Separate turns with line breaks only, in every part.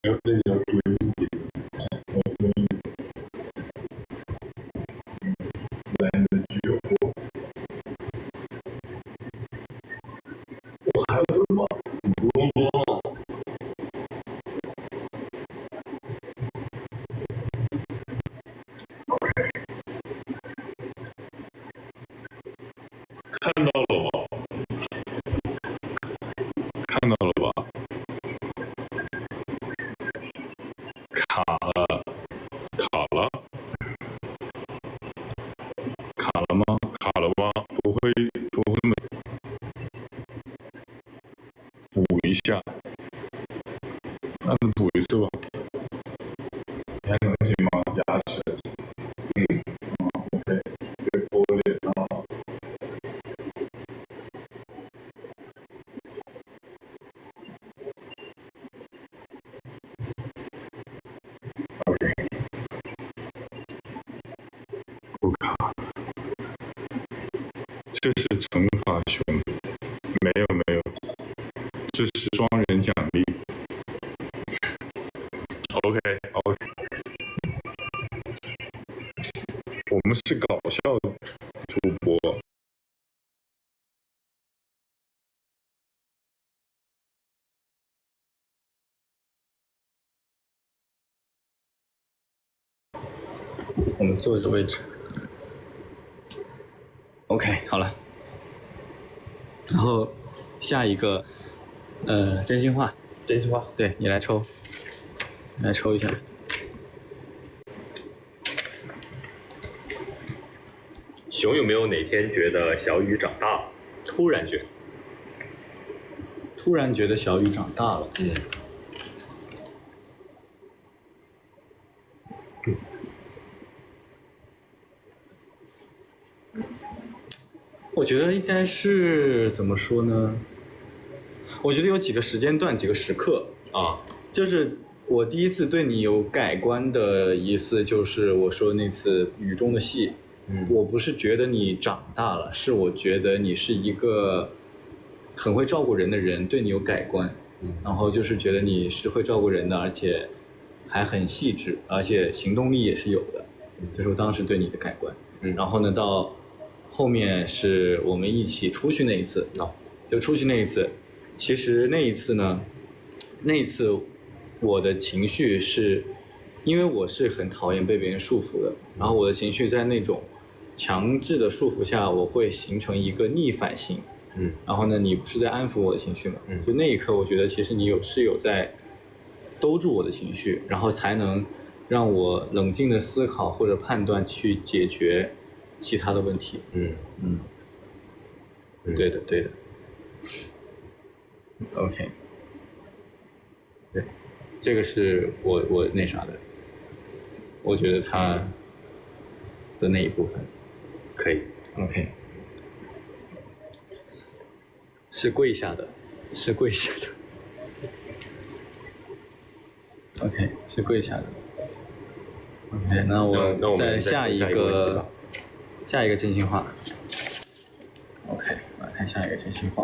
看到了吗？看到了吧？卡了，卡了，卡了吗？卡了吗？不会那么补一下，那就补一次吧。你还能行吗？牙齿，OK，再多一点啊。OK，不卡，这是乘法熊，没有，这是双人奖励。OK，我们是搞笑主播。
我们坐这个位置。OK， 好了。然后下一个，真心话。
真心话。
对，你来抽，一下。
熊有没有哪天觉得小雨长大了？突然觉得
小雨长大了。我觉得应该是怎么说呢？我觉得有几个时间段、几个时刻
啊，
就是我第一次对你有改观的一次，就是我说那次雨中的戏。我不是觉得你长大了，是我觉得你是一个很会照顾人的人，对你有改观。然后就是觉得你是会照顾人的，而且还很细致，而且行动力也是有的。这是我当时对你的改观。然后呢，到后面是我们一起出去那一次，就出去那一次。其实那一次我的情绪是，因为我是很讨厌被别人束缚的，然后我的情绪在那种强制的束缚下，我会形成一个逆反性。然后呢，你不是在安抚我的情绪吗？就那一刻，我觉得其实你有在兜住我的情绪，然后才能让我冷静的思考或者判断去解决其他的问题。对的。OK， 对，这个是我那啥的，我觉得他的那一部分
可以。
OK， 是跪下的。OK， 是跪下的。OK， 那我再下一个真心话。OK， 来看下一个真心话。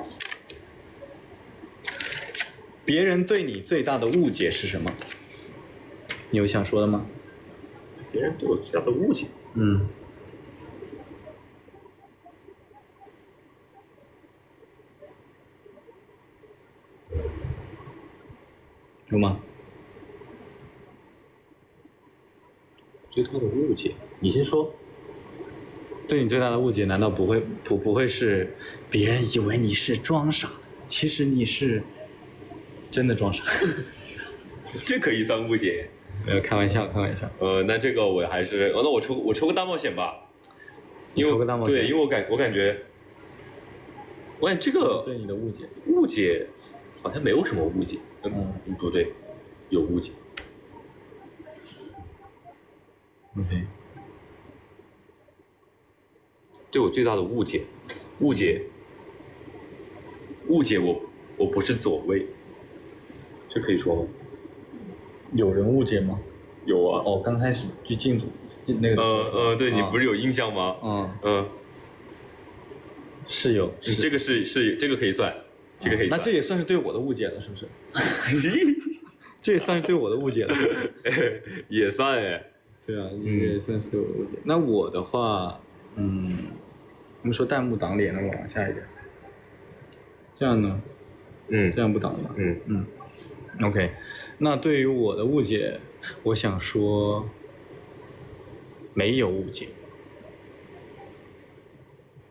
别人对你最大的误解是什么？你有想说的吗？
别人对我最大的误解？
有吗？
最大的误解，你先说。
对你最大的误解，难道不会是别人以为你是装傻，其实你是真的装傻？
这可以算误解？
没有，开玩笑。
那这个我还是，那我抽个大冒险吧。
你抽个大冒险。
对，因为我感觉这个
对你的误
解好像没有什么误解。不对，有误解。
OK。
对我最大的误解我不是左卫，这可以说吗？
有人误解吗？
有啊。
刚开始去镜子那个。
对，你不是有印象吗？
是有。
这个可以算，这个可以算。
那这也算是对我的误解了，是不是？这也算是对我的误解了，是不是？
也算哎。
对啊，也算是对我的误解。那我的话，我们说弹幕挡脸，那我往下一点。这样呢？这样不挡了吗？OK， 那对于我的误解，我想说，没有误解，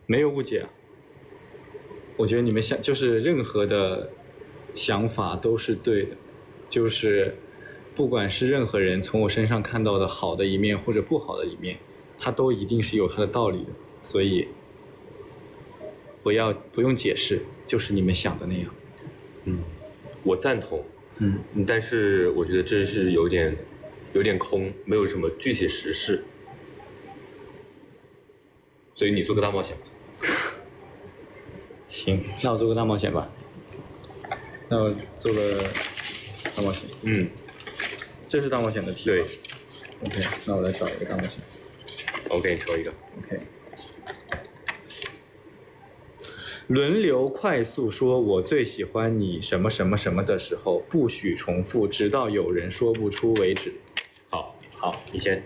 没有误解啊。我觉得你们就是任何的想法都是对的，就是不管是任何人从我身上看到的好的一面或者不好的一面，它都一定是有它的道理的，所以不用解释，就是你们想的那样。
我赞同。但是我觉得这是有点空，没有什么具体实事。所以你做个大冒险吧。
行，那我做个大冒险吧。那我做个大冒险。这是大冒险的题。
对。
OK， 那我来找一个大冒险。
我给你抽一个。
OK。轮流快速说我最喜欢你什么什么什么的时候，不许重复，直到有人说不出为止。
好，你先。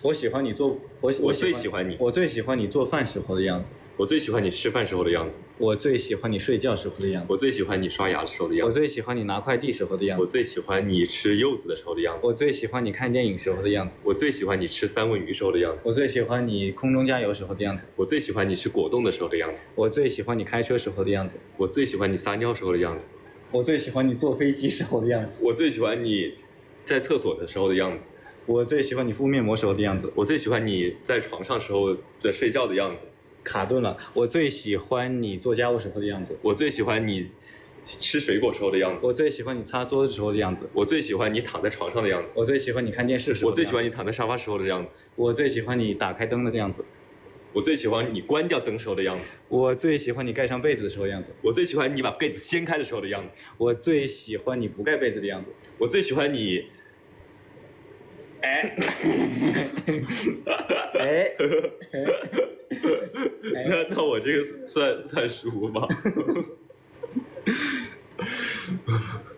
我喜欢你做，我
最喜欢你。
我最喜欢你做饭时候的样子。
我最喜欢你吃饭时候的样子。
我最喜欢你睡觉时候的样子。
我最喜欢你刷牙的时候的样子。
我最喜欢你拿快递时候的样子。
我最喜欢你吃柚子的时候的样子。
我最喜欢你看电影时候的样子。
我最喜欢你吃三文鱼时候的样子。
我最喜欢你空中加油时候的样子。
我最喜欢你吃果冻的时候的样子。
我最喜欢你开车时候的样子。
我最喜欢你撒尿时候的样子。
我最喜欢你坐飞机时候的样子。
我最喜欢你在厕所的时候的样子。
我最喜欢你敷面膜时候的样子。
我最喜欢你在床上时候在睡觉的样子。
卡顿了。我最喜欢你做家务时候的样子。
我最喜欢你吃水果时候的样子。
我最喜欢你擦桌子时候的样子。
我最喜欢你躺在床上的样子。
我最喜欢你看电视时候的样子。
我最喜欢你躺在沙发时候的样子。
我最喜欢你打开灯的样子。
我最喜欢你关掉灯时候的样子。
我最喜欢你盖上被子的时候的样子。
我最喜欢你把被子掀开的时候的样子。
我最喜欢你不盖被子的样子。
我最喜欢你那我这个算输吧？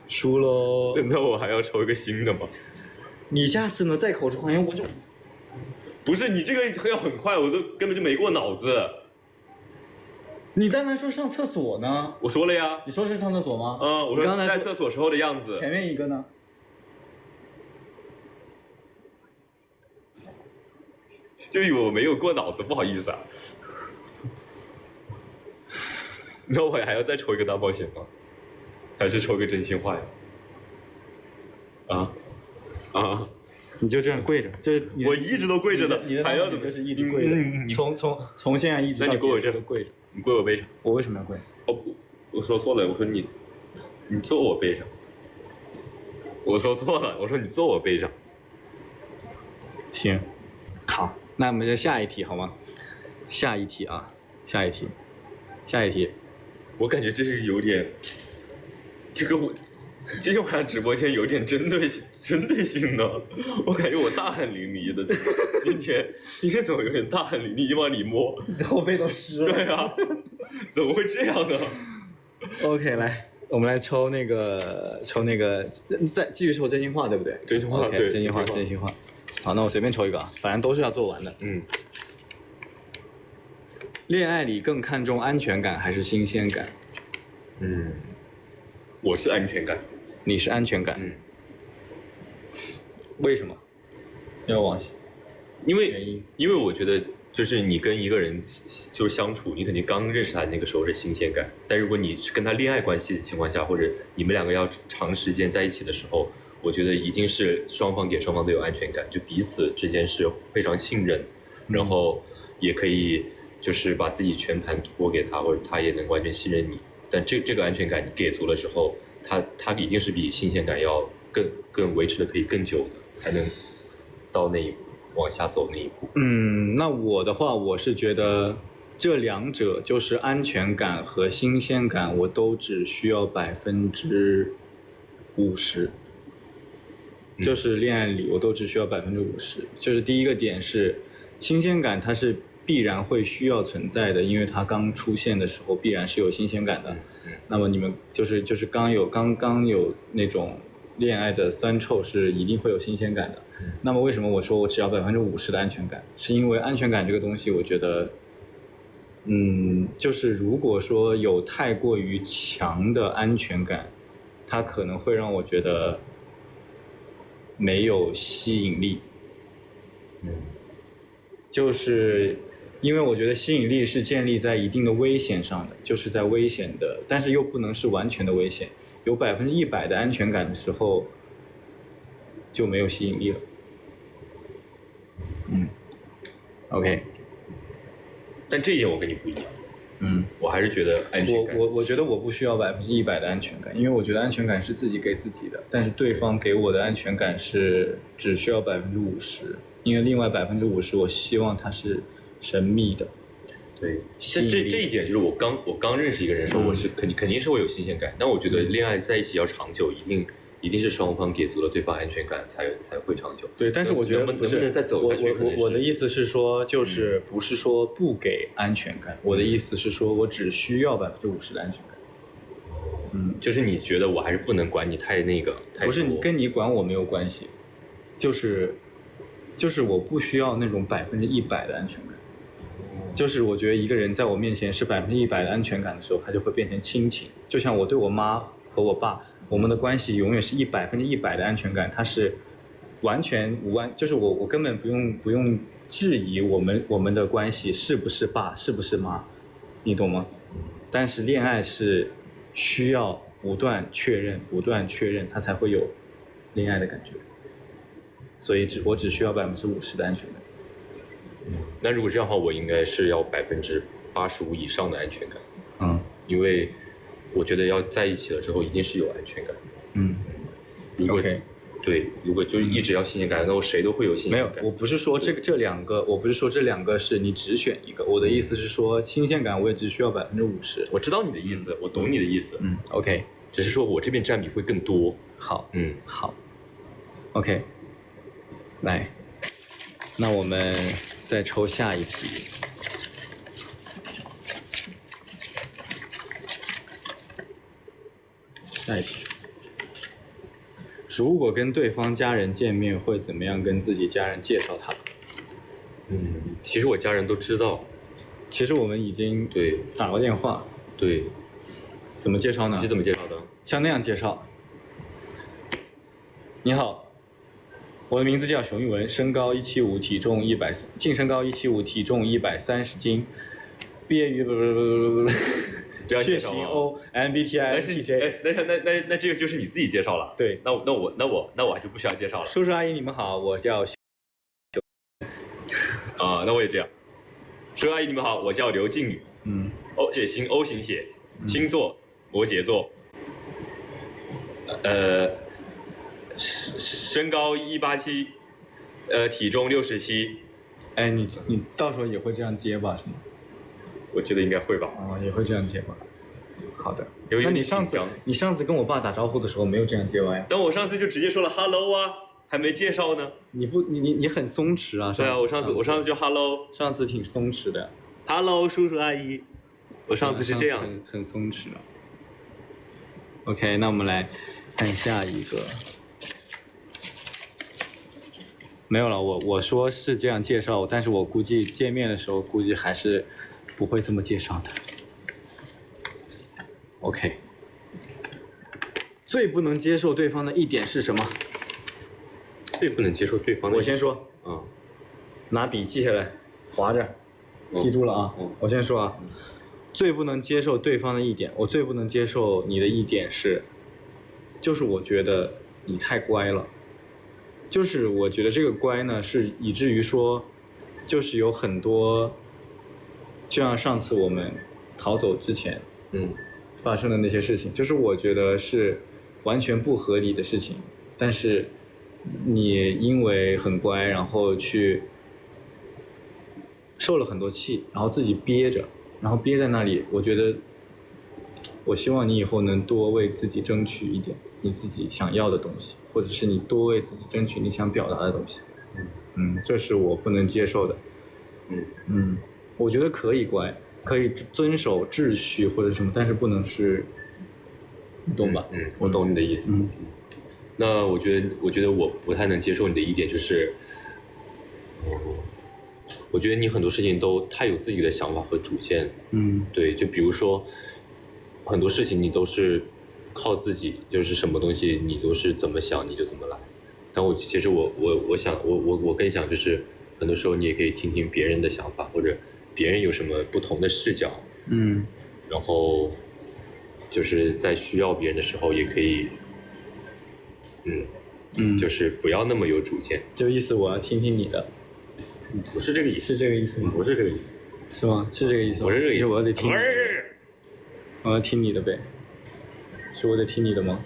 输喽。
那我还要抽一个新的吗？
你下次呢再口出狂言我就
不是你这个要很快，我都根本就没过脑子。
你刚才说上厕所呢？
我说了呀。
你说是上厕所吗？
我说在厕所时候的样子。
前面一个呢？
就我没有过脑子，不好意思啊。那我还要再抽一个大冒险吗？还是抽个真心话呀？
你就这样跪着，就是
我一直都跪着的，还要怎么？
就是一直跪着，从现在一直到结束都跪着。
你跪我背上。
我为什么要跪？
我说错了，我说你坐我背上。我说错了，我说你坐我背上。
行，好，那我们就下一题好吗？下一题。
我感觉这是有点，这个我今天晚上直播间有点针对性的，我感觉我大汗淋漓的。今天怎么有点大汗淋漓？一往里摸，
后背都湿了。
对啊，怎么会这样呢
？OK， 来，我们来抽那个，再继续抽真心话，对不对？
真心话，
okay,
对，
真心话。好，那我随便抽一个啊，反正都是要做完的。恋爱里更看重安全感还是新鲜感？
我是安全感。
你是安全感。为什么？要往？
因为我觉得就是你跟一个人就相处，你肯定刚认识他那个时候是新鲜感，但如果你是跟他恋爱关系的情况下，或者你们两个要长时间在一起的时候，我觉得一定是双方都有安全感，就彼此之间是非常信任，然后也可以就是把自己全盘托给他，或者他也能完全信任你。但这个安全感你给足了之后，他一定是比新鲜感要更维持的可以更久的，才能到那一步往下走那一步。
那我的话，我是觉得这两者就是安全感和新鲜感，我都只需要50%，就是恋爱里我都只需要50%。就是第一个点是新鲜感，它是必然会需要存在的，因为它刚出现的时候必然是有新鲜感的。那么你们就是刚有那种恋爱的酸臭是一定会有新鲜感的。那么为什么我说我只要50%的安全感？是因为安全感这个东西，我觉得，就是如果说有太过于强的安全感，它可能会让我觉得没有吸引力。就是因为我觉得吸引力是建立在一定的危险上的，就是在危险的，但是又不能是完全的危险。有100%的安全感的时候，就没有吸引力了。OK。
但这一点我跟你不一样。我还是觉得安全感。
我觉得我不需要100%的安全感，因为我觉得安全感是自己给自己的，但是对方给我的安全感是只需要50%，因为另外50%我希望它是神秘的。
对，这一点就是我刚认识一个人的时候，我是肯定是会有新鲜感，但我觉得恋爱在一起要长久，一定是双方给足了对方安全感才会长久。
对，但是我觉得
能不能再走下去？
我的意思是说，就是不是说不给安全感，我的意思是说我只需要50%的安全感。
就是你觉得我还是不能管你太那个，
不是跟你管我没有关系，就是我不需要那种100%的安全感。就是我觉得一个人在我面前是100%的安全感的时候，他就会变成亲情。就像我对我妈和我爸，我们的关系永远是100%的安全感，它是完全无关，就是我根本不用质疑我们的关系是不是爸是不是妈，你懂吗？但是恋爱是需要不断确认，它才会有恋爱的感觉。所以我只需要50%的安全感。
那如果这样的话，我应该是要85%以上的安全感。因为我觉得要在一起了之后，一定是有安全感。如果
OK，
对，如果就一直要新鲜感，那我谁都会有新鲜感。
没有，我不是说这两个，我不是说这两个是你只选一个，我的意思是说新鲜感我也只需要50%。
我知道你的意思，我懂你的意思。
OK，
只是说我这边占比会更多。
好好 OK， 来，那我们再抽下一题。下一题，如果跟对方家人见面，会怎么样跟自己家人介绍他？
其实我家人都知道。
其实我们已经打过电话。
对。
怎么介绍呢？
你是怎么介绍的？
像那样介绍。你好，我的名字叫熊玉文，身高175，体重净身高175，体重130斤，毕业于血型 O MBTI TJ。
那这个就是你自己介绍了。
对，
那我就不需要介绍了。
叔叔阿姨你们好，我叫
那我也这样。叔叔阿姨你们好，我叫刘静宇。血型 O 型血，星座摩羯座。身高187，体重67。
哎，你到时候也会这样接吧？是吗？
我觉得应该会吧。
也会这样接吧。好的。那你上次跟我爸打招呼的时候没有这样接吧呀？
但我上次就直接说了 hello 啊，还没介绍呢。
你很松弛啊。
对啊，我上次就 hello。
上次挺松弛的。
hello 叔叔阿姨，我上次是这样。
很松弛啊。OK， 那我们来看下一个。没有了，我说是这样介绍，但是我估计见面的时候估计还是不会这么介绍的。OK， 最不能接受对方的一点是什么？
最不能接受对方的，
我先说。拿笔记下来，划着，记住了啊。我先说啊，最不能接受对方的一点，我最不能接受你的一点是，就是我觉得你太乖了。就是我觉得这个乖呢，是以至于说，就是有很多，就像上次我们逃走之前，发生的那些事情，就是我觉得是完全不合理的事情，但是你因为很乖，然后去受了很多气，然后自己憋着，然后憋在那里，我觉得，我希望你以后能多为自己争取一点你自己想要的东西，或者是你多为自己争取你想表达的东西。这是我不能接受的。我觉得可以乖，可以遵守秩序或者什么，但是不能是，你懂吧？
我懂你的意思。那我觉得我不太能接受你的一点就是，我觉得你很多事情都太有自己的想法和主见。对，就比如说很多事情你都是靠自己，就是什么东西你都是怎么想你就怎么来。但其实我想我更想就是很多时候你也可以听听别人的想法，或者别人有什么不同的视角。然后就是在需要别人的时候也可以。就是不要那么有主见，
就意思我要听听你的，
不是这个意思，
是这个意思吗？
不是这个意思，
是吗？是这个意思吗？
不是这个意思，
我得听，
不是，
我要听你的呗，是我得听你的吗？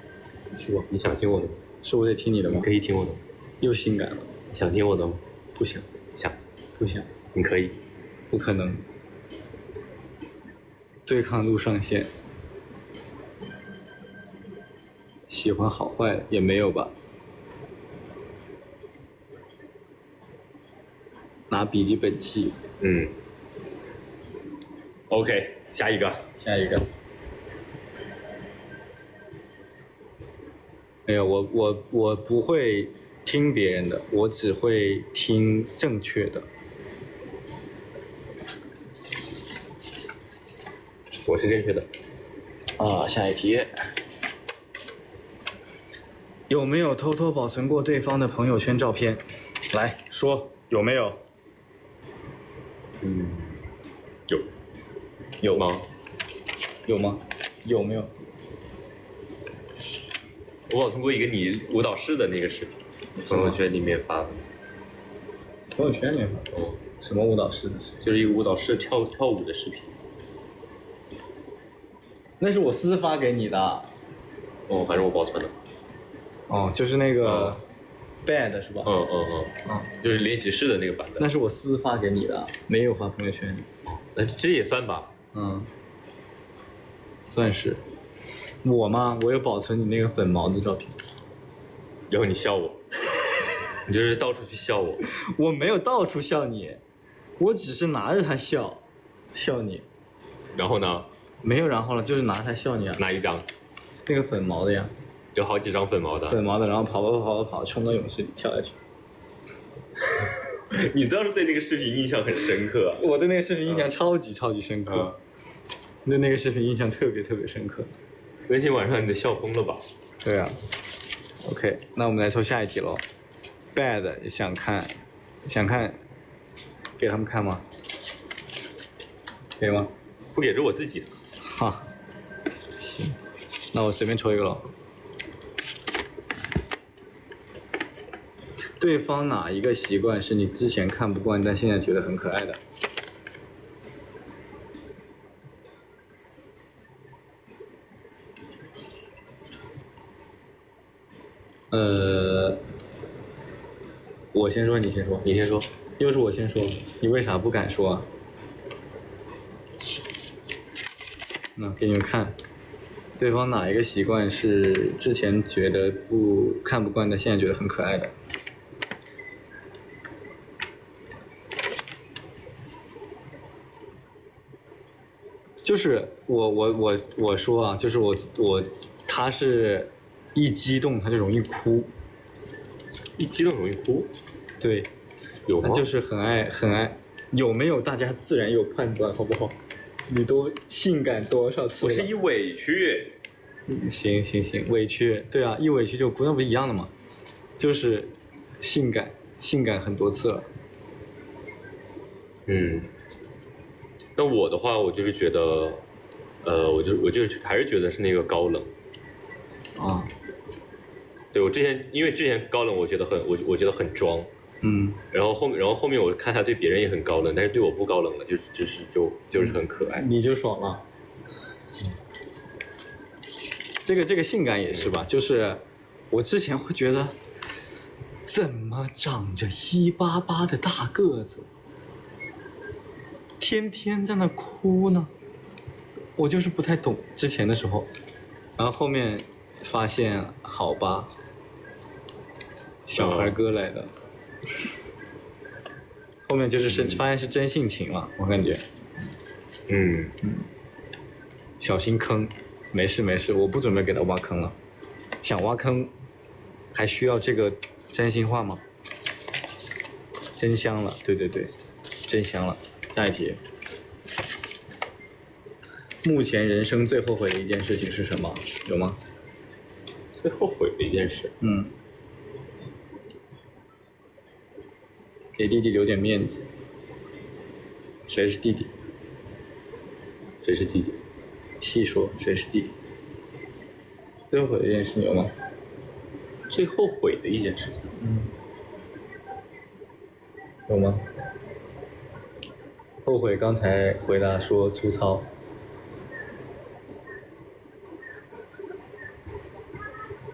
去吧，你想听我的吗？
是我得听你的吗？
你可以听我的，
又性感了，
想听我的吗？
不想，不想，
你可以，
不可能，对抗路上线。喜欢好坏也没有吧？拿笔记本记。
OK， 下一个。
没有，我不会听别人的，我只会听正确的。
我是正确的。
下一题。有没有偷偷保存过对方的朋友圈照片？来说，有没有？
有吗？
有吗？有没有？
我保存过一个你舞蹈室的那个视频，朋友圈里面发的。
朋友圈里面发？什么舞蹈室的视频？
就是一个舞蹈室跳舞的视频。
那是我私发给你的。
反正我保存了。
就是那个 bad 是吧？
就是练习室的那个版本。
那是我私发给你的，没有发朋友圈。
那这也算吧？
算是。我吗？我有保存你那个粉毛的照片。
然后你笑我，你就是到处去笑我。
我没有到处笑你，我只是拿着它笑你。
然后呢？
没有然后了，就是拿它笑你啊。
哪一张？
那个粉毛的呀。
有好几张粉毛的，
然后跑，冲到泳池里跳下去。
你倒是对那个视频印象很深刻。
我对那个视频印象超级深刻。对那个视频印象特别深刻。
那天晚上你都笑疯了吧？
对啊。OK， 那我们来抽下一题喽。Bad 想看，给他们看吗？可以吗？
不给，是我自己的。
行，那我随便抽一个喽。对方哪一个习惯是你之前看不惯，但现在觉得很可爱的？我先说，你先说。
你先说。
又是我先说，你为啥不敢说啊？那给你们看，对方哪一个习惯是之前觉得看不惯，但现在觉得很可爱的？就是我说啊，就是他是一激动他就容易哭。
一激动容易哭？
对。
有吗？
就是很爱，有没有大家自然有判断，好不好？你都性感多少次了？
我是一委屈。
行，委屈，对啊，一委屈就哭，那不一样的吗？就是性感很多次了。
那我的话，我就是觉得，我就还是觉得是那个高冷。对，因为之前高冷，我觉得很装。然后后面我看他对别人也很高冷，但是对我不高冷了，就是很可爱。
你就爽了。这个性感也是吧？就是我之前会觉得，怎么长着188的大个子，天天在那哭呢？我就是不太懂之前的时候，然后后面发现，好吧，小孩哥来的。后面就是发现是真性情了，我感觉。小心坑，没事没事，我不准备给他挖坑了。想挖坑，还需要这个真心话吗？真香了，对对对，真香了。下一题。目前人生最后悔的一件事情是什么？有吗？
最后悔的一件事。
给弟弟留点面子。谁是弟弟？
谁是弟弟？
细说谁是弟弟。最后悔的一件事有吗？
最后悔的一件事。
有吗？后悔刚才回答说粗糙。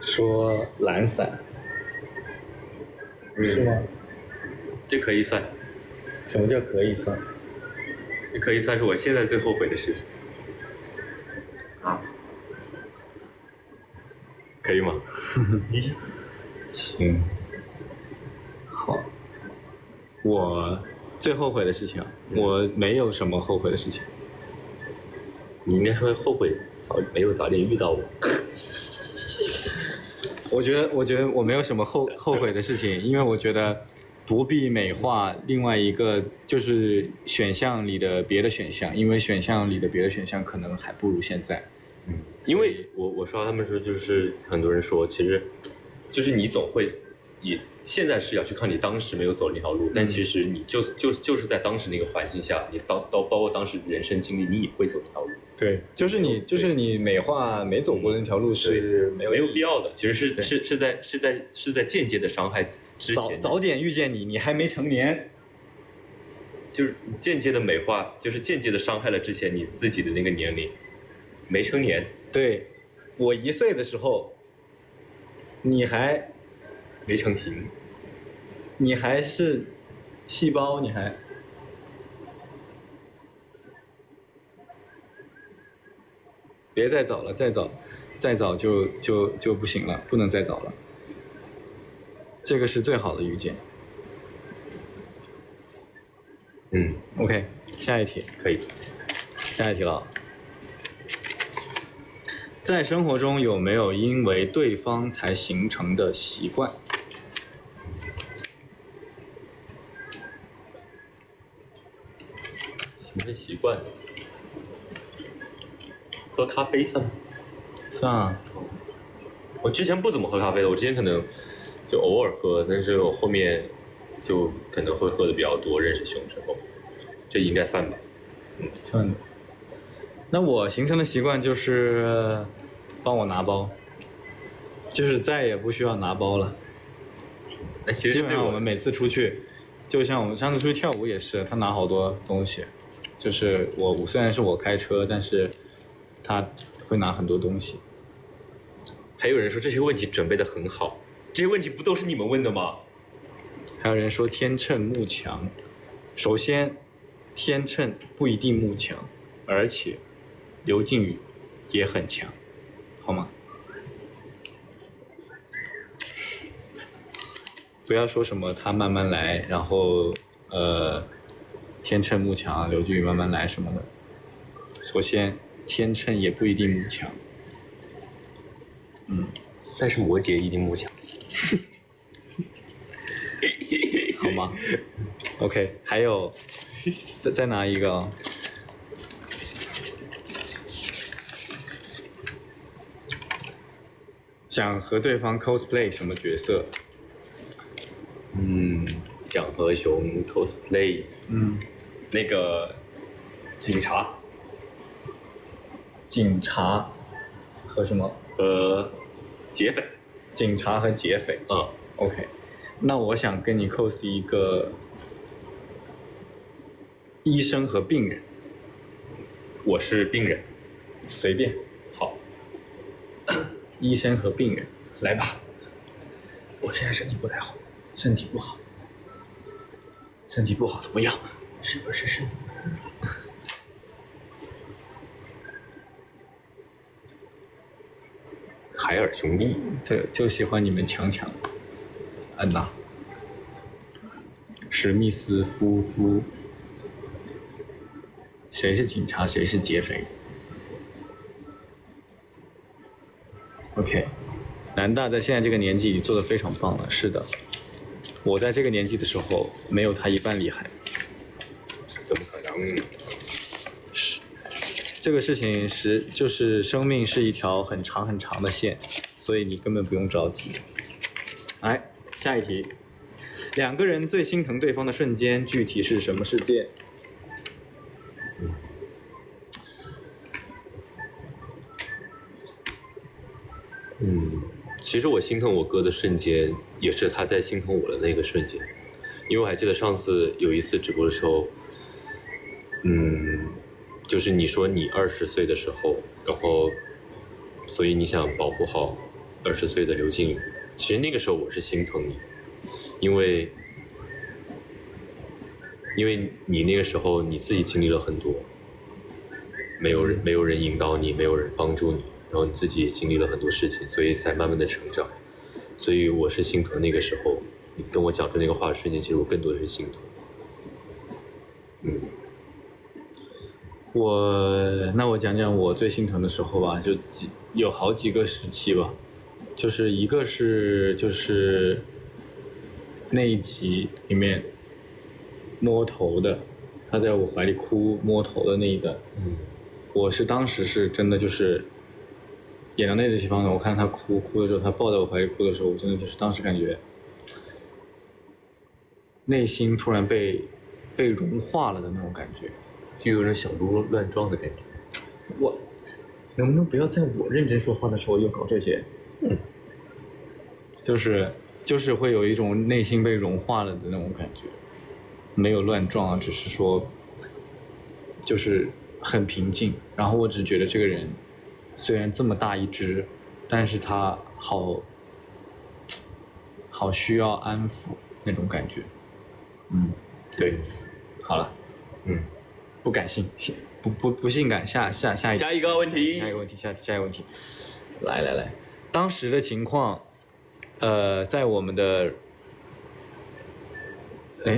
说懒散。是吗？
这可以算。
什么叫可以算？
这可以算是我现在最后悔的事情。可以吗？
行。好。我最后悔的事情，我没有什么后悔的事情。
你应该说后悔没有早点遇到我。
我觉得我没有什么后悔的事情，因为我觉得不必美化另外一个就是选项里的别的选项，因为选项里的别的选项可能还不如现在。
因为我刷他们说，就是很多人说，其实就是你总会也现在是要去看你当时没有走那条路，但其实你就是在当时那个环境下，你包括当时人生经历，你也会走那条路。
对，就是你美化没走过的那条路是没有
必要的，其实是在间接的伤害之前。
早点遇见你，你还没成年，
就是间接的美化，就是间接的伤害了之前你自己的那个年龄，没成年。
对，我1岁的时候，你还
没成型，
你还是细胞，你还。别再早了，再早就不行了，不能再早了。这个是最好的遇见。OK， 下一题。
可以。
下一题了。在生活中有没有因为对方才形成的习惯？
形成习惯。喝咖啡算吗？
算啊。
我之前不怎么喝咖啡的，我之前可能就偶尔喝，但是我后面就可能会喝的比较多。认识熊之后，这应该算吧。
算的。那我形成的习惯就是帮我拿包，就是再也不需要拿包了。
那其实
基本上我们每次出去，就像我们上次出去跳舞也是，他拿好多东西，就是虽然是我开车，但是他会拿很多东西。
还有人说这些问题准备的很好，这些问题不都是你们问的吗？
还有人说天秤慕强，首先天秤不一定慕强，而且刘靖宇也很强，好吗？不要说什么他慢慢来，然后天秤慕强，刘靖宇慢慢来什么的。首先天秤也不一定慕强。
但是摩羯一定慕强。
好吗 ？OK， 还有再拿一个哦。想和对方 cosplay 什么角色？
想和熊 cosplay，那个警察
和什么？
和劫匪。
警察和劫匪。OK， 那我想跟你 cos 一个医生和病人。
我是病人。
随便。
好。
医生和病人，来吧。我现在身体不太好，身体不好的不要，是不是身体？
海尔兄弟，
对，就喜欢你们强。安娜，史密斯夫妇，谁是警察，谁是劫匪 ？OK， 南大在现在这个年纪里做的非常棒了。是的，我在这个年纪的时候没有他一半厉害。
怎么可能？
这个事情就是生命是一条很长很长的线，所以你根本不用着急。来，下一题，两个人最心疼对方的瞬间具体是什么事件？
其实我心疼我哥的瞬间，也是他在心疼我的那个瞬间。因为我还记得上次有一次直播的时候，就是你说你20岁的时候，然后，所以你想保护好20岁的刘静宇。其实那个时候我是心疼你，因为你那个时候你自己经历了很多，没有人引导你，没有人帮助你。然后你自己也经历了很多事情，所以才慢慢的成长。所以我是心疼那个时候，你跟我讲出那个话的瞬间，其实我更多的是心疼。
那我讲讲我最心疼的时候吧，就有好几个时期吧，就是一个是就是那一集里面摸头的，他在我怀里哭摸头的那一段，我是当时是真的就是演到那个地方呢，我看他哭的时候，他抱在我怀里哭的时候，我真的就是当时感觉内心突然被融化了的那种感觉，
就有种小鹿乱撞的感觉。
我能不能不要在我认真说话的时候又搞这些？就是会有一种内心被融化了的那种感觉，没有乱撞啊，只是说就是很平静。然后我只觉得这个人虽然这么大一只，但是他好需要安抚那种感觉。对，好了，不感性，不性感，下一个问题，下一个问题，来，当时的情况，在我们的，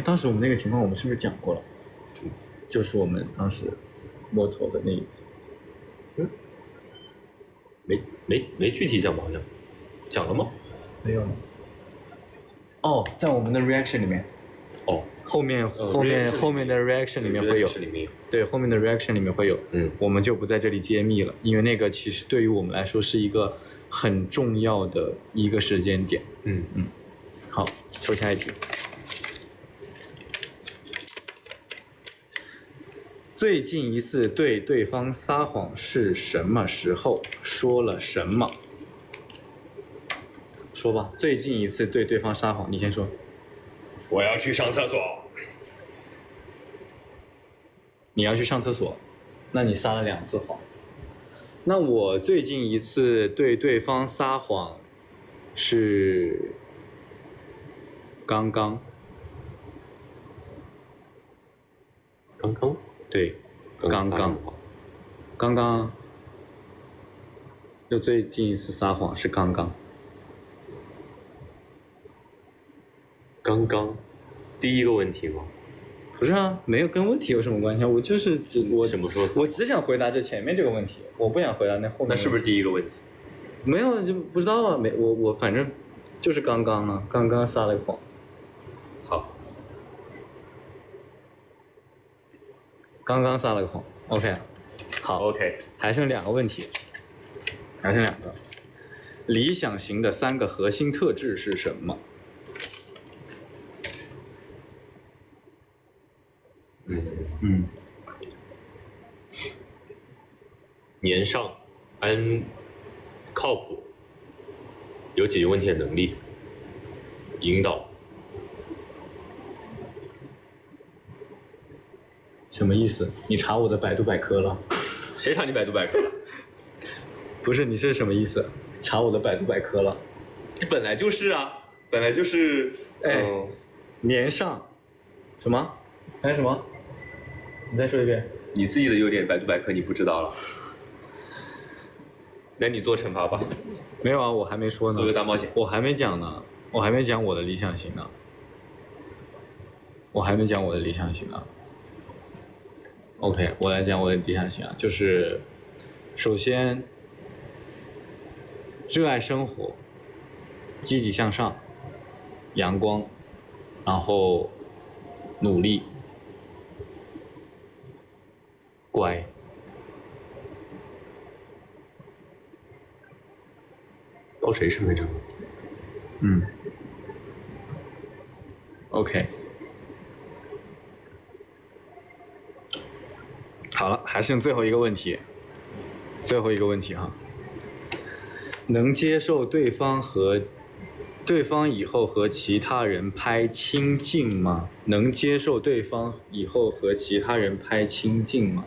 当时我们那个情况我们是不是讲过了？就是我们当时摸头的那一集。
没具体讲吗？好像讲了吗？
没有呢。哦，在我们的 reaction 里面。
哦，
后面的 reaction 里面会有，对，后面的 reaction 里面会有，我们就不在这里揭秘了，因为那个其实对于我们来说是一个很重要的一个时间点。好，抽下一题。最近一次对对方撒谎是什么时候？说了什么？说吧，最近一次对对方撒谎，你先说。
我要去上厕所。
你要去上厕所，那你撒了2次谎。那我最近一次对对方撒谎是刚刚。对，刚刚。就最近一次撒谎是刚刚。
刚刚，第一个问题吗？
不是啊，没有跟问题有什么关系啊？我就是我
什么时候？
我只想回答这前面这个问题，我不想回答那后面。
那是不是第一个问题？
没有，就不知道啊。我反正就是刚刚啊，刚刚撒了个谎。
好，
刚刚撒了个谎。OK， 好
，OK，
还剩2个问题，还剩2个。理想型的3个核心特质是什么？
年上，靠谱，有解决问题的能力，引导。
什么意思？你查我的百度百科了？
谁查你百度百科了？
不是，你是什么意思？查我的百度百科了？
这本来就是啊，本来就是。
年上，什么？还有什么？你再说一遍。
你自己的优点，百度百科你不知道了。那你做惩罚吧。
没有啊，我还没说呢。
做个大冒险。
我还没讲呢，我还没讲我的理想型呢。我还没讲我的理想型啊。OK， 我来讲我的理想型啊，就是首先热爱生活，积极向上，阳光，然后努力，乖。
到谁身份证？OK，
好了，还剩最后一个问题，哈，能接受对方以后和其他人拍清镜吗？能接受对方以后和其他人拍清镜吗？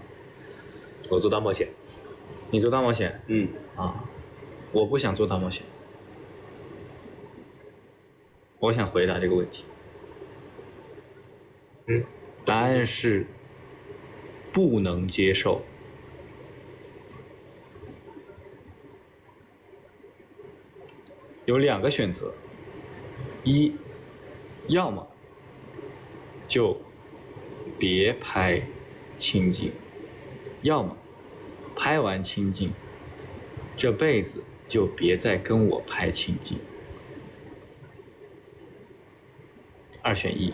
我做大冒险。
你做大冒险？我不想做大冒险。我想回答这个问题。答案是不能接受。有2个选择，一，要么就别拍清镜，要么拍完清镜，这辈子就别再跟我拍清镜。2选1。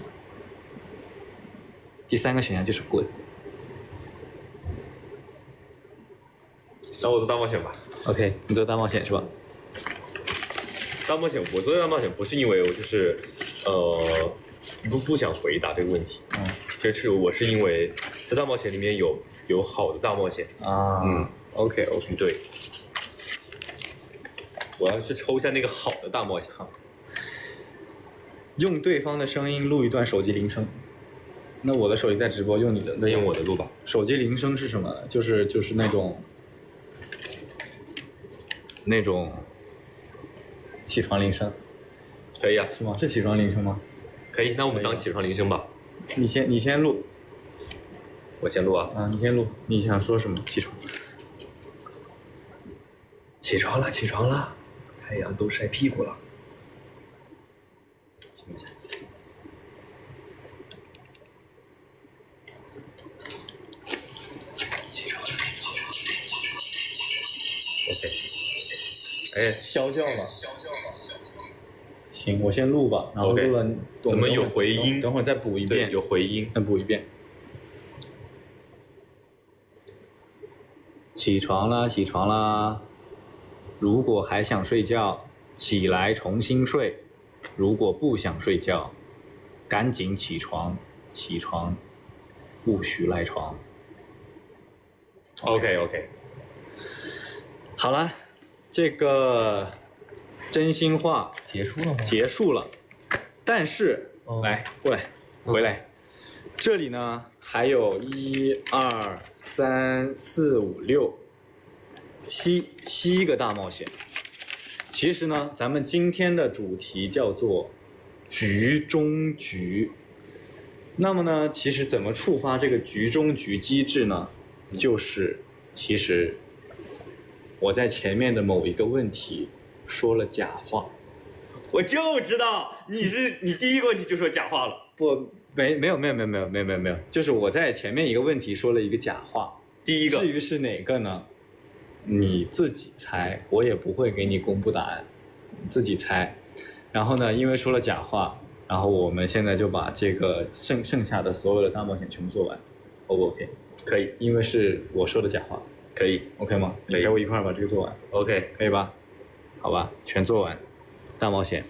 第3个选项就是滚。
那我做大冒险吧。
OK， 你做大冒险是吧？
大冒险，我做大冒险不是因为我就是不想回答这个问题。其实我是因为在大冒险里面有好的大冒险
啊。OK，
对。我要去抽一下那个好的大冒险。
用对方的声音录一段手机铃声。那我的手机在直播，用你的。
那用我的录吧。
手机铃声是什么？就是那种起床铃声。
可以啊。
是吗？是起床铃声吗？
可以，那我们当起床铃声吧。
你先录。
我先录啊。
你先录。你想说什么？起床。
起床了，起床了，太阳都晒屁股了。听一下。起床了，起床。OK。哎，
消叫了。行，我先录吧，然后录了。
怎么有回音？
等会儿再补一遍。
有回音。
再补一遍。起床啦，起床啦！如果还想睡觉，起来重新睡；如果不想睡觉，赶紧起床，起床，不许赖床。
OK。
好了，这个真心话
结束了吗？
结束了，但是，来过来，回来，这里呢还有1、2、3、4、5、6、7个大冒险。其实呢，咱们今天的主题叫做局中局。那么呢，其实怎么触发这个局中局机制呢？就是其实我在前面的某一个问题说了假话。
我就知道你第一个问题就说假话了。
没有，就是我在前面一个问题说了一个假话。
第一个。
至于是哪个呢？你自己猜，我也不会给你公布答案，你自己猜。然后呢，因为说了假话，然后我们现在就把这个剩下的所有的大冒险全部做完 ，O 不 OK？
可以，
因为是我说的假话。
可以
，OK 吗？
可以，
你陪我一块儿把这个做完
，OK，
可以吧？好吧，全做完，大冒险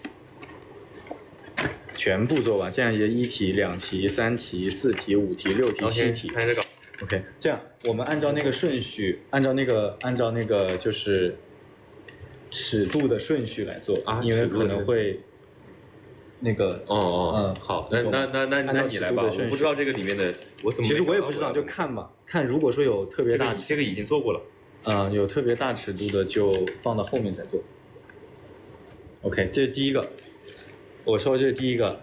全部做完，这样也1题、2题、3题、4题、5题、6题、7题。
看这个。
OK， 这样我们按照那个顺序，按照那个就是尺度的顺序来做啊，因为可能会那个
好，那你来吧，我不知道这个里面的我怎么，
其实我也不知道，就看吧，看如果说有特别大，
这个已经做过了，
有特别大尺度的就放到后面再做。OK， 这是第一个，我说这是第一个，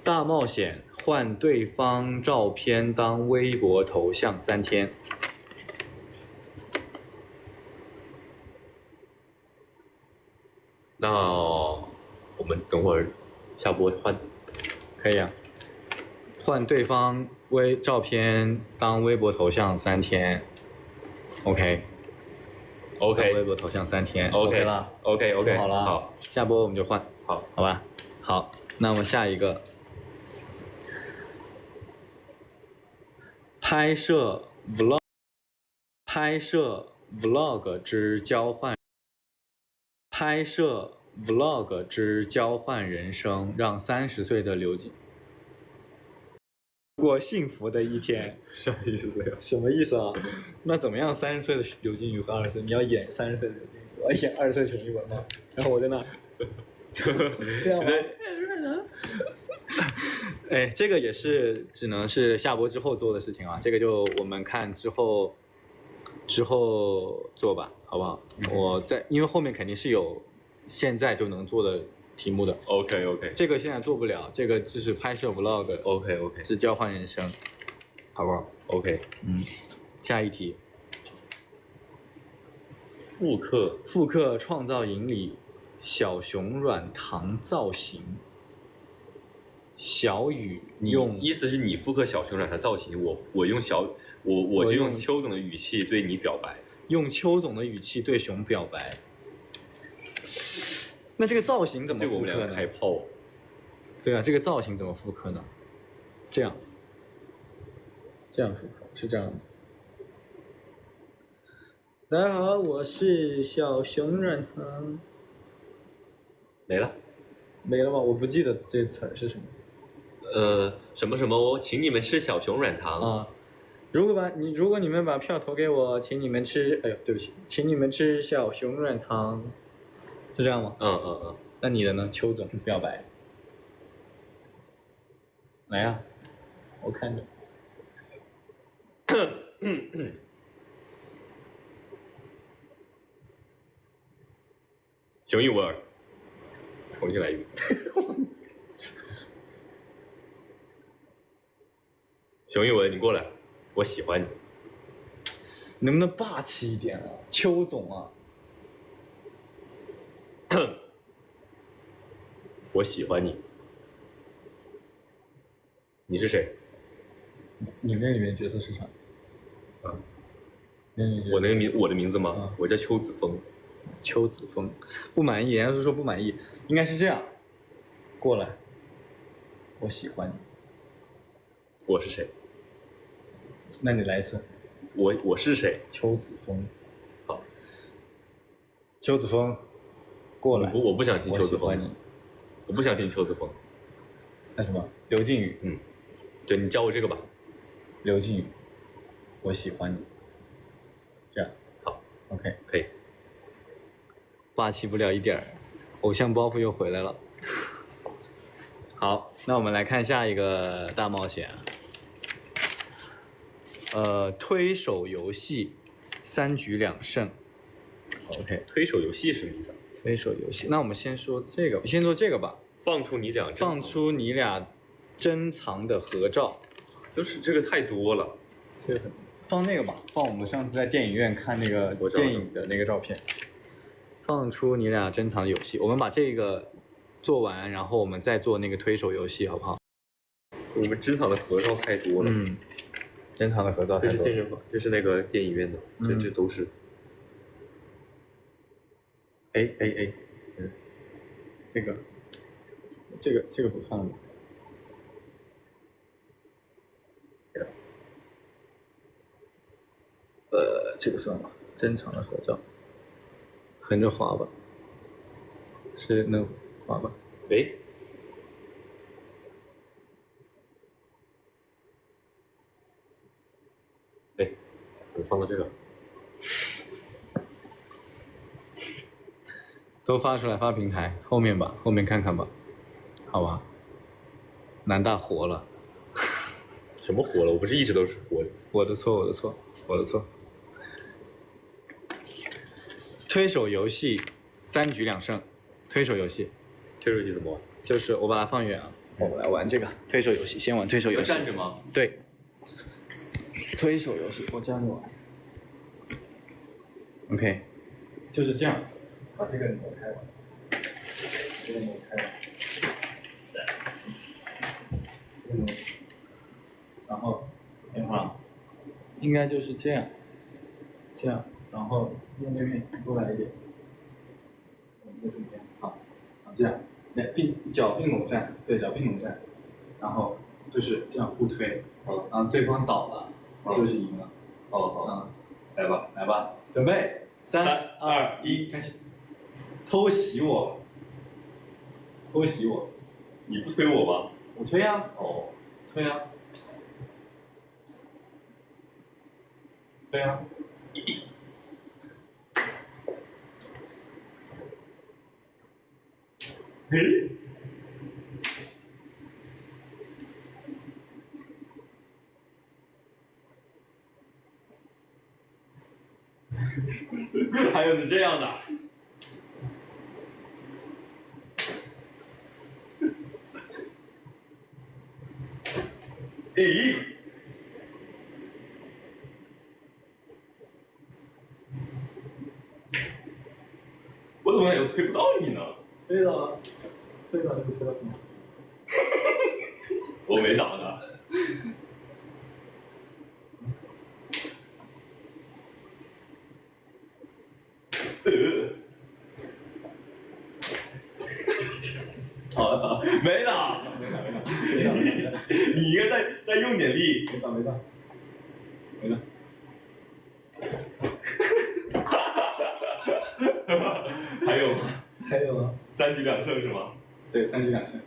大冒险。换对方照片当微博头像3天。
那我们等会儿下播换。
可以啊。换对方照片当微博头像3天 ，OK， 当微博头像3天
OK
了
OK
说好了，
好，
下播我们就换，好吧，好，那么下一个，拍摄 vlog 之交换，拍摄 vlog 之交换人生，让30岁的刘静过幸福的一天。
什么意思呀？
什么意思啊？那怎么样？30岁的刘金宇和20岁，你要演30岁的刘金宇，我要演20岁陈玉文吗？然后我在那，这样吗？哎，这个也是只能是下播之后做的事情啊，这个就我们看之后做吧，好不好？因为后面肯定是有现在就能做的题目的。
OK，
这个现在做不了，这个就是拍摄 vlog。OK， 是交换人生，好不好
OK，
下一题，
复刻
创造营里小熊软糖造型。小雨用
意思是你复刻小熊软糖造型，我就用邱总的语气对你表白，
用邱总的语气对熊表白。那这个造型怎么复刻呢？
对我们两个开炮。
对啊，这个造型怎么复刻呢？这样复刻是这样的。大家好，我是小熊软糖。
没了
吗？我不记得这词儿是什么。
什么什么哦，请你们吃小熊软糖
啊！如果你们把票投给我，请你们吃，哎呦，对不起，请你们吃小熊软糖，是这样吗？那你的呢？邱总表白，来呀，我看着。
熊一文，重新来一遍。熊一文，你过来，我喜欢你。
能不能霸气一点啊，邱总啊？
我喜欢你。你是谁？
你那里面角色是啥？
我的名字吗？我叫邱子峰。
邱子峰，不满意，要是说不满意，应该是这样。过来，我喜欢你。
我是谁？
那你来一次。
我是谁？
邱子峰。
好。
邱子峰，过来。
我不想听邱子峰。
我喜欢你。
我不想听邱子峰。
那什么？刘靖宇。
对，你教我这个吧。
刘靖宇，我喜欢你。这样。
好。
OK。
可以。
霸气不了一点儿，偶像包袱又回来了。好，那我们来看下一个大冒险。推手游戏，3局2胜。OK。
推手游戏什么意思？
推手游戏，那我们先说这个，先做这个吧。
放出你俩
珍藏的合照。
就是这个太多了。
这个放那个吧，放我们上次在电影院看那个电影的那个照片。放出你俩珍藏的游戏，我们把这个做完，然后我们再做那个推手游戏，好不好？
我们珍藏的合照太多了。
珍藏的合照太多了。
这是健身房，这是那个电影院的，这都是。
这个不放了。这个算了，珍藏的合照。横着滑吧，是能滑吧？
怎么放到这个？
都发出来发平台，后面吧，后面看看吧，好吧？南大活了。
什么活了？我不是一直都是活的。
我的错。推手游戏，3局2胜。推手游戏
怎么玩？
就是我把它放远啊，我们来玩这个推手游戏。先玩推手游戏。
要站着吗？
对。推手游戏，我教你玩。OK， 就是这样，把这个挪开完，应该就是这样，这样，然后面过来一点，我们在中间，好，这样，脚并拢站，对，脚并拢站，然后就是这样互推，然后对方倒了，就是赢了。好，来吧，准备，3、2、1，开始。偷袭我，
你不推我吗？
我推啊，推啊，对啊。
嘿，还有你这样的。诶，我怎么感觉推不到你呢？
推了，就推到你。
我没倒呢。好，没倒。你应该再用点力。
没到。
还有吗？
还有吗
？3局2胜是吗？
对，3局2胜。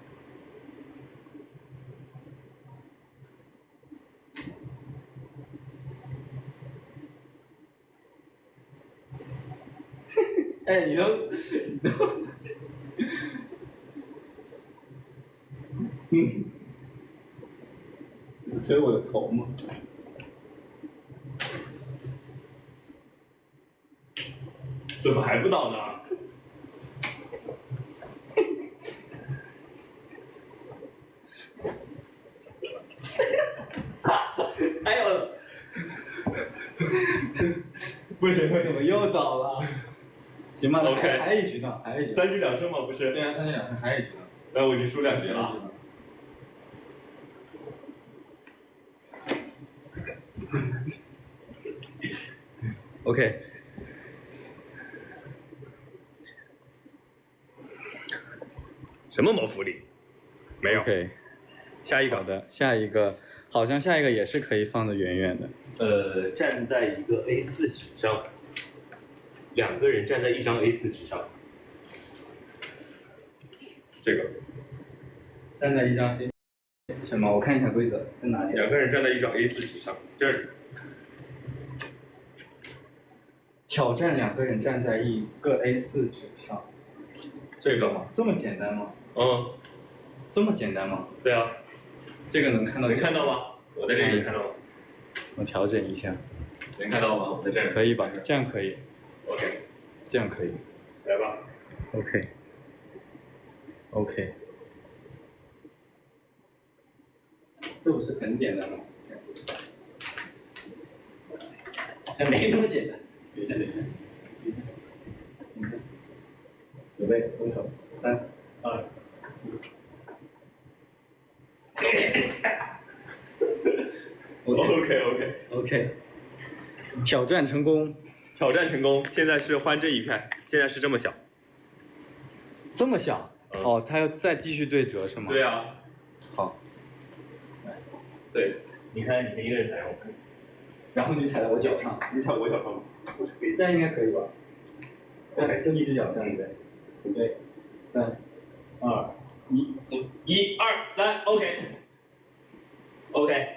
哎，你都，你推我的头吗？
怎么还不倒呢？还有，不行，
怎么又倒了？行吧
OK
还有一局呢
，3局2胜吗？不是。
对啊，3局2胜还有一局呢。
那我已经输2局了。OK。什么毛福利？没有。
OK，
下一个。
好的，下一个好像下一个也是可以放得远远的。
站在一个 A4 纸上，2个人站在一张 A4 纸上。这个。
站在一张什么？我看一下规则在哪里。
2个人站在一张 A4 纸上，这里。
挑战2个人站在一个 A4 纸上。
这个吗？
这么简单吗？这么简单吗？
对啊。
这个能看到？
能看到吗？我在这里能看到吗？
我调整一下。
能看到吗？我在这里。
可以吧？这样可以。
OK。
这样可以。
来吧。
OK。这不是很简单吗？还没这么简单。等一下。准备，松手，3、2、
1。
OK。挑战成功。
现在是欢这一片，现在是这么小。
这么小？哦，他要再继续对折是吗？
对啊。
好。
对，你看，你跟一个人踩我，
然后你踩在我脚上，
你踩我脚上吗？我是可以。
这样应该可以吧？对，就一只脚这样对。准备，3、2、1，走
！1、2、3 ，OK。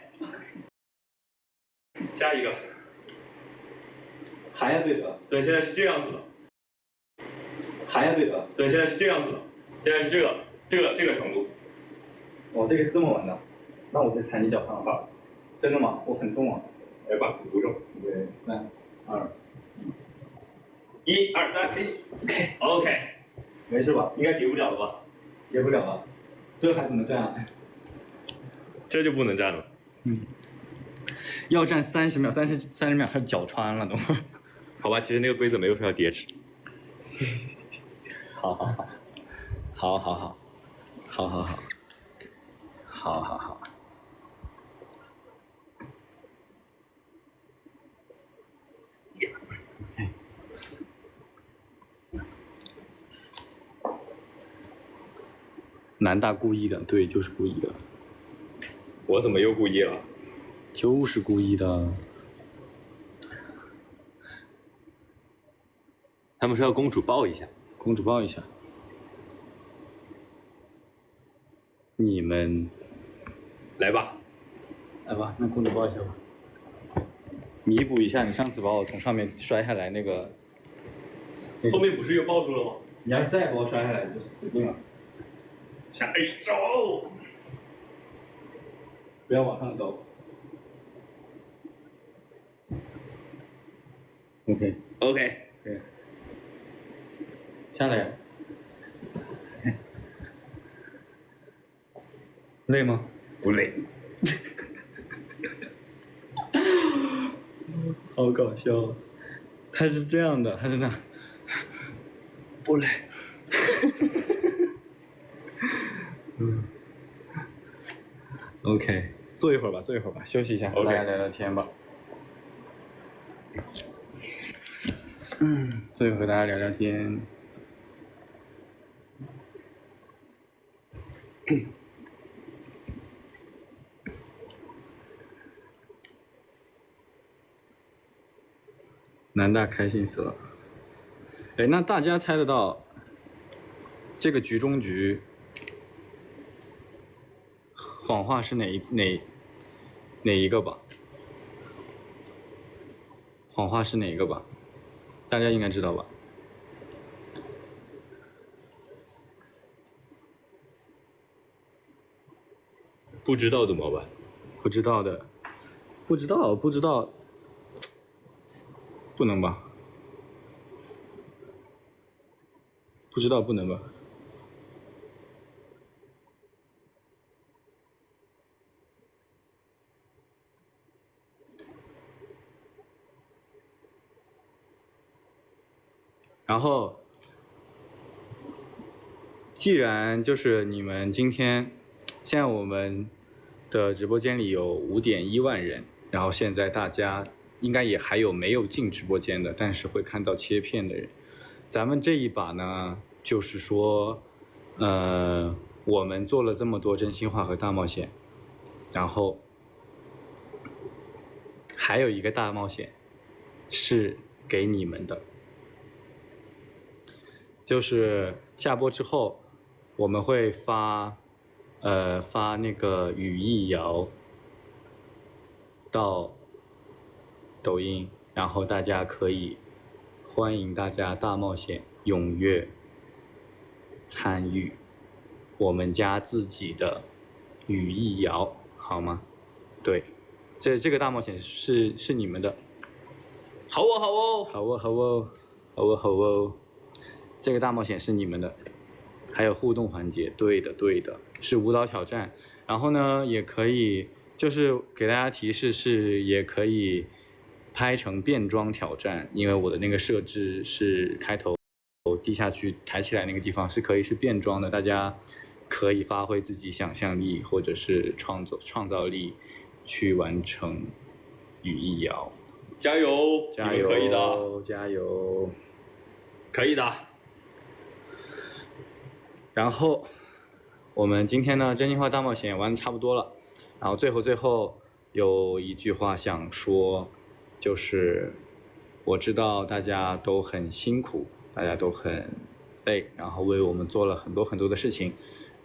下一个。
还要对折。
对，现在是这样子的。
还要对折。
对，现在是这样子的。现在是这个程度。
哦，这个是这么玩的。那我就踩你脚上吧。真的吗？我很重啊。
来吧，不重。
对，3、2、
1、2、3，OK。
没事吧？
应该叠不了了吧？
叠不了了。这还怎么站啊？
这就不能站了。
要站30秒，30秒，他脚穿了都。
好吧，其实那个规则没有说要叠纸。
好。南大故意的，对，就是故意的，
我怎么又故意了？
就是故意的。
他们说要公主抱一下，
公主抱一下。你们
来吧，
来吧，那公主抱一下吧，弥补一下你上次把我从上面摔下来那个。
后面不是又抱住了吗？
你要再把我摔下来，就死定了。
下一周，
不要往上抖。OK， 对，下来。累吗？
不累。
好搞笑，他是这样的，他是那，不累。OK， 坐一会儿吧，休息一下，和大家聊聊天吧。坐一会儿和大家聊聊天。南大开心死了。哎，那大家猜得到这个局中局谎话是哪一个吧？谎话是哪一个吧？大家应该知道吧？
不知道怎么办？
不知道的，不知道，不能吧？不知道不能吧？然后，既然就是你们今天，现在我们的直播间里有5.1万人，然后现在大家应该也还有没有进直播间的，但是会看到切片的人。咱们这一把呢，就是说，我们做了这么多真心话和大冒险，然后还有一个大冒险是给你们的。就是下播之后，我们会发那个语义谣到抖音，然后大家可以欢迎大家大冒险踊跃参与我们家自己的语义谣，好吗？对，这个大冒险是你们的。
好哦，好哦，
好哦，好哦，好哦，好哦。这个大冒险是你们的，还有互动环节，对的，是舞蹈挑战。然后呢，也可以就是给大家提示是，也可以拍成变装挑战，因为我的那个设置是开头低下去抬起来那个地方是可以是变装的，大家可以发挥自己想象力或者是创造力去完成语义谣。
加油，
加油，
可以的，
加油，
可以的。
然后我们今天呢真心话大冒险玩的差不多了，然后最后有一句话想说，就是我知道大家都很辛苦，大家都很累，然后为我们做了很多的事情，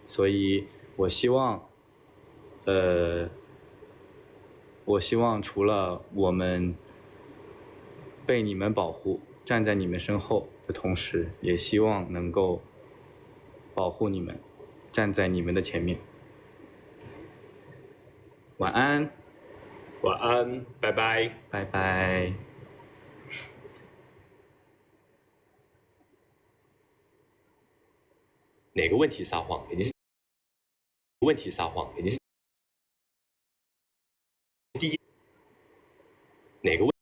所以我希望除了我们被你们保护，站在你们身后的同时，也希望能够保护你们，站在你们的前面。晚安，
晚安，拜拜，
拜拜。
哪个问题撒谎？肯定是问题撒谎，肯定是第一。哪个问？